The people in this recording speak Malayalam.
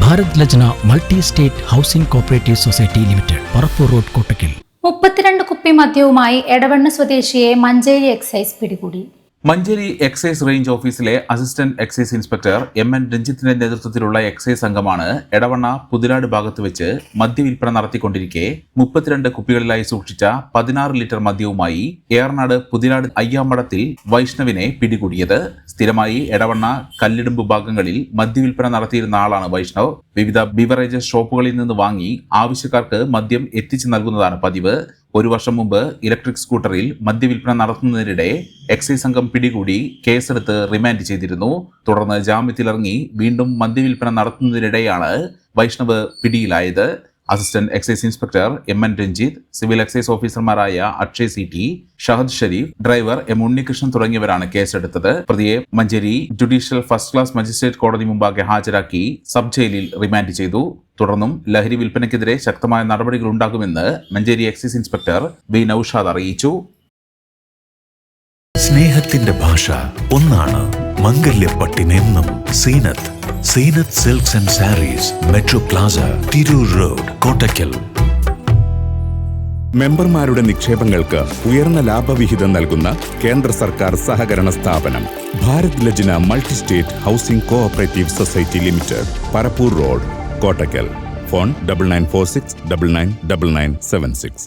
Bharat Lajna multi state housing cooperative society limited, Parappur road, Kottakkal. 32 കുപ്പി മദ്യവുമായി എടവണ്ണ സ്വദേശിയെ മഞ്ചേരി എക്സൈസ് പിടികൂടി. മഞ്ചേരി എക്സൈസ് റേഞ്ച് ഓഫീസിലെ അസിസ്റ്റന്റ് എക്സൈസ് ഇൻസ്പെക്ടർ MN രഞ്ജിത്തിന്റെ നേതൃത്വത്തിലുള്ള എക്സൈസ് സംഘമാണ് എടവണ്ണ പുതിലാട് ഭാഗത്ത് വെച്ച് മദ്യവിൽപ്പന നടത്തിക്കൊണ്ടിരിക്കെ 32 കുപ്പികളിലായി സൂക്ഷിച്ച 16 ലിറ്റർ മദ്യവുമായി ഏറനാട് പുതിലാട് അയ്യാമ്പടത്തിൽ വൈഷ്ണവിനെ പിടികൂടിയത്. സ്ഥിരമായി എടവണ്ണ കല്ലിടുമ്പ് ഭാഗങ്ങളിൽ മദ്യവിൽപ്പന നടത്തിയിരുന്ന ആളാണ് വൈഷ്ണവ്. വിവിധ ബിവറേജസ് ഷോപ്പുകളിൽ നിന്ന് വാങ്ങി ആവശ്യക്കാർക്ക് മദ്യം എത്തിച്ചു നൽകുന്നതാണ് പതിവ്. 1 വർഷം മുമ്പ് ഇലക്ട്രിക് സ്കൂട്ടറിൽ മദ്യവിൽപ്പന നടത്തുന്നതിനിടെ എക്സൈസ് സംഘം പിടികൂടി കേസെടുത്ത് റിമാൻഡ് ചെയ്തിരുന്നു. തുടർന്ന് ജാമ്യത്തിലിറങ്ങി വീണ്ടും മദ്യവിൽപ്പന നടത്തുന്നതിനിടെയാണ് വൈഷ്ണവ് പിടിയിലായത്. Assistant excise inspector MN Ranjith, civil excise ഓഫീസർമാരായ Akshay CT, Shahad Sharif, driver M Unnikrishnan തുടങ്ങിയവരാണ് കേസെടുത്തത്. പ്രതിയെ Manjeri judicial first class magistrate കോടതി മുമ്പാകെ ഹാജരാക്കി സബ് ജയിലിൽ റിമാൻഡ് ചെയ്തു. തുടർന്നും ലഹരി വിൽപ്പനയ്ക്കെതിരെ ശക്തമായ നടപടികൾ ഉണ്ടാകുമെന്ന് Manjeri excise inspector B Noushad അറിയിച്ചു. സ്നേഹത്തിന്റെ ഭാഷ ഒന്നാണ്. മംഗല്യപ്പട്ടിനെന്നും Zeenath silks and sarees, metro plaza, Tirur road, Kottakkal. മെമ്പർമാരുടെ നിക്ഷേപങ്ങൾക്ക് ഉയർന്ന ലാഭവിഹിതം നൽകുന്ന കേന്ദ്ര സർക്കാർ സഹകരണ സ്ഥാപനം Bharat Lajna multi state housing cooperative society limited, Parappur road, Kottakkal. Phone 9946999976.